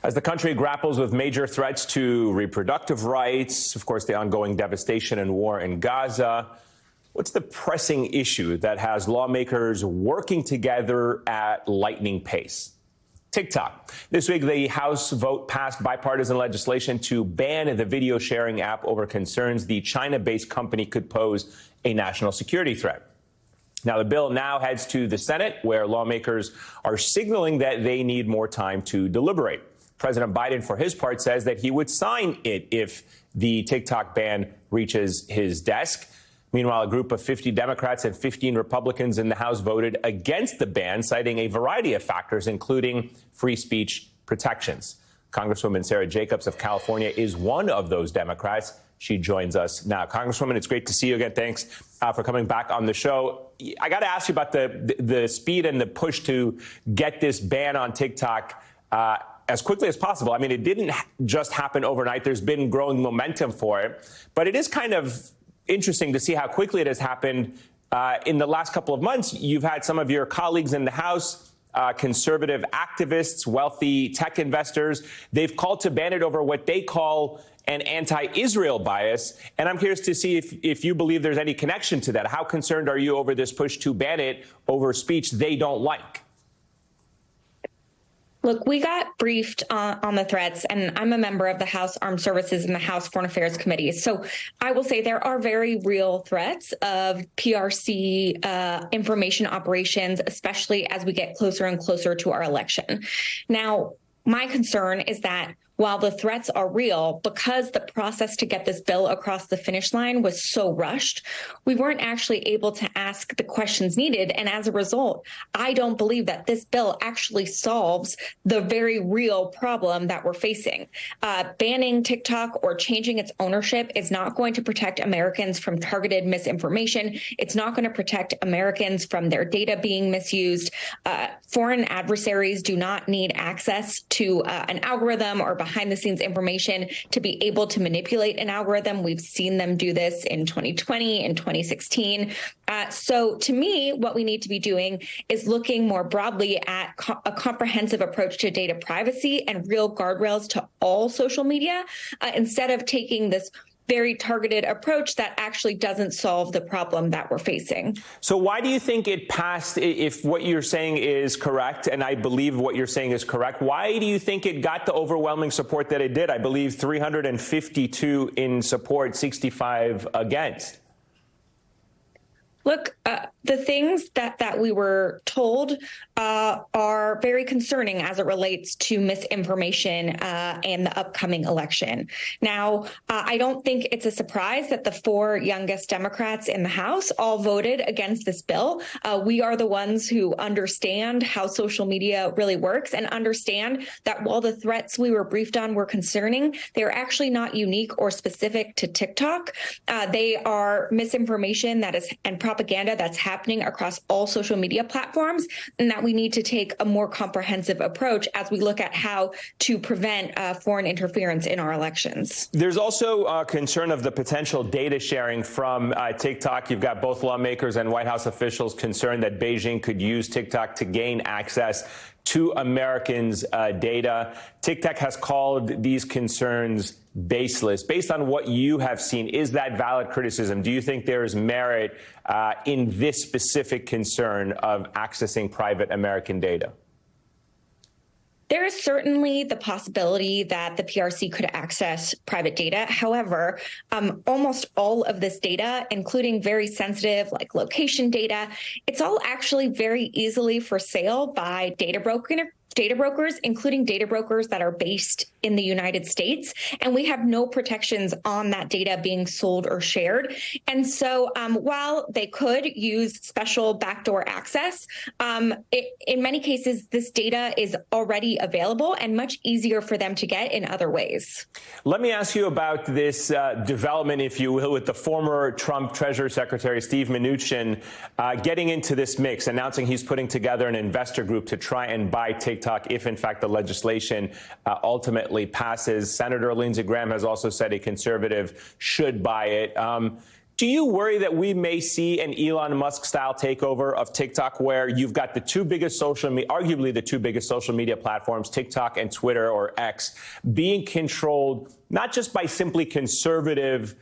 As the country grapples with major threats to reproductive rights, of course, the ongoing devastation and war in Gaza, what's the pressing issue that has lawmakers working together at lightning pace? TikTok. This week, the House vote passed bipartisan legislation to ban the video sharing app over concerns the China-based company could pose a national security threat. Now, the bill now heads to the Senate, where lawmakers are signaling that they need more time to deliberate. President Biden, for his part, says that he would sign it if the TikTok ban reaches his desk. Meanwhile, a group of 50 Democrats and 15 Republicans in the House voted against the ban, citing a variety of factors, including free speech protections. Congresswoman Sara Jacobs of California is one of those Democrats. She joins us now. Congresswoman, it's great to see you again. Thanks for coming back on the show. I got to ask you about the speed and the push to get this ban on TikTok as quickly as possible. I mean, it didn't just happen overnight. There's been growing momentum for it. But it is kind of interesting to see how quickly it has happened. In the last couple of months, you've had some of your colleagues in the House, conservative activists, wealthy tech investors. They've called to ban it over what they call an anti-Israel bias. And I'm curious to see if you believe there's any connection to that. How concerned are you over this push to ban it over speech they don't like? Look, we got briefed on the threats, and I'm a member of the House Armed Services and the House Foreign Affairs Committee. So I will say there are very real threats of PRC information operations, especially as we get closer and closer to our election. Now, my concern is that while the threats are real, because the process to get this bill across the finish line was so rushed, we weren't actually able to ask the questions needed. And as a result, I don't believe that this bill actually solves the very real problem that we're facing. Banning TikTok or changing its ownership is not going to protect Americans from targeted misinformation. It's not going to protect Americans from their data being misused. Foreign adversaries do not need access to an algorithm or behind the scenes information to be able to manipulate an algorithm. We've seen them do this in 2020 and 2016. So to me, what we need to be doing is looking more broadly at a comprehensive approach to data privacy and real guardrails to all social media, instead of taking this very targeted approach that actually doesn't solve the problem that we're facing. So why do you think it passed, if what you're saying is correct, and I believe what you're saying is correct, why do you think it got the overwhelming support that it did? I believe 352 in support, 65 against. Look, the things that we were told are very concerning as it relates to misinformation and the upcoming election. Now, I don't think it's a surprise that the four youngest Democrats in the House all voted against this bill. We are the ones who understand how social media really works and understand that while the threats we were briefed on were concerning, they're actually not unique or specific to TikTok. They are misinformation that is and propaganda that's happening across all social media platforms, and that we need to take a more comprehensive approach as we look at how to prevent foreign interference in our elections. There's also concern of the potential data sharing from TikTok. You've got both lawmakers and White House officials concerned that Beijing could use TikTok to gain access to Americans' data. TikTok has called these concerns baseless. Based on what you have seen, is that valid criticism? Do you think there is merit in this specific concern of accessing private American data? There is certainly the possibility that the PRC could access private data. However, almost all of this data, including very sensitive like location data, it's all actually very easily for sale by data brokers, including data brokers that are based in the United States. And we have no protections on that data being sold or shared. And so while they could use special backdoor access, in many cases, this data is already available and much easier for them to get in other ways. Let me ask you about this development, if you will, with the former Trump Treasury Secretary Steve Mnuchin getting into this mix, announcing he's putting together an investor group to try and buy TikTok if, in fact, the legislation ultimately passes. Senator Lindsey Graham has also said a conservative should buy it. Do you worry that we may see an Elon Musk-style takeover of TikTok, where you've got the two biggest arguably the two biggest social media platforms, TikTok and Twitter or X, being controlled not just by simply conservative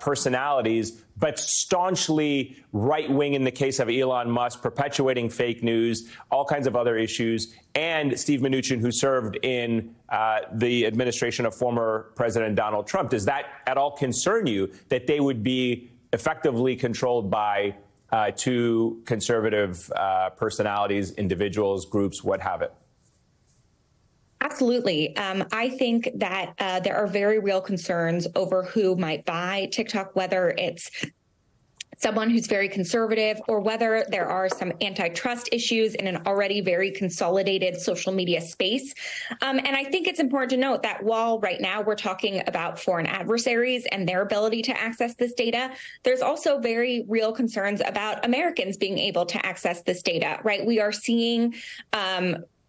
personalities, but staunchly right-wing in the case of Elon Musk, perpetuating fake news, all kinds of other issues, and Steve Mnuchin, who served in the administration of former President Donald Trump? Does that at all concern you, that they would be effectively controlled by two conservative personalities, individuals, groups, what have it? Absolutely. I think that there are very real concerns over who might buy TikTok, whether it's someone who's very conservative or whether there are some antitrust issues in an already very consolidated social media space. And I think it's important to note that while right now we're talking about foreign adversaries and their ability to access this data, there's also very real concerns about Americans being able to access this data, right? We are seeing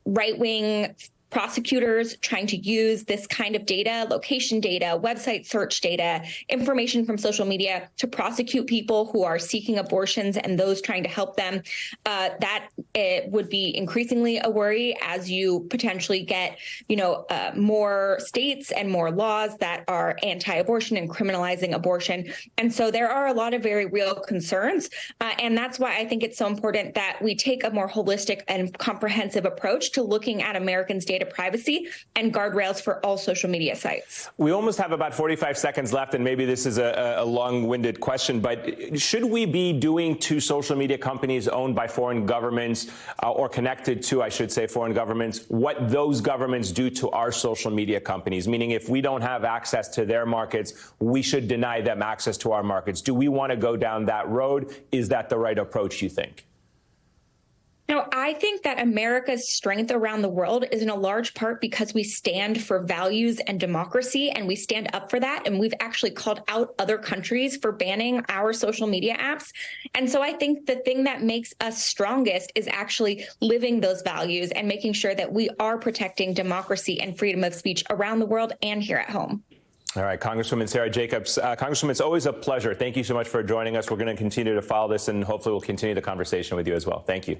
right-wing prosecutors trying to use this kind of data, location data, website search data, information from social media to prosecute people who are seeking abortions and those trying to help them. That it would be increasingly a worry as you potentially get, more states and more laws that are anti-abortion and criminalizing abortion. And so there are a lot of very real concerns. And that's why I think it's so important that we take a more holistic and comprehensive approach to looking at Americans' data privacy and guardrails for all social media sites. We almost have about 45 seconds left, and maybe this is a long-winded question, but should we be doing to social media companies owned by foreign governments or connected to, I should say, foreign governments, what those governments do to our social media companies? Meaning, if we don't have access to their markets, we should deny them access to our markets. Do we want to go down that road? Is that the right approach, you think? No, I think that America's strength around the world is in a large part because we stand for values and democracy, and we stand up for that. And we've actually called out other countries for banning our social media apps. And so I think the thing that makes us strongest is actually living those values and making sure that we are protecting democracy and freedom of speech around the world and here at home. All right, Congresswoman Sara Jacobs. Congresswoman, it's always a pleasure. Thank you so much for joining us. We're going to continue to follow this, and hopefully we'll continue the conversation with you as well. Thank you.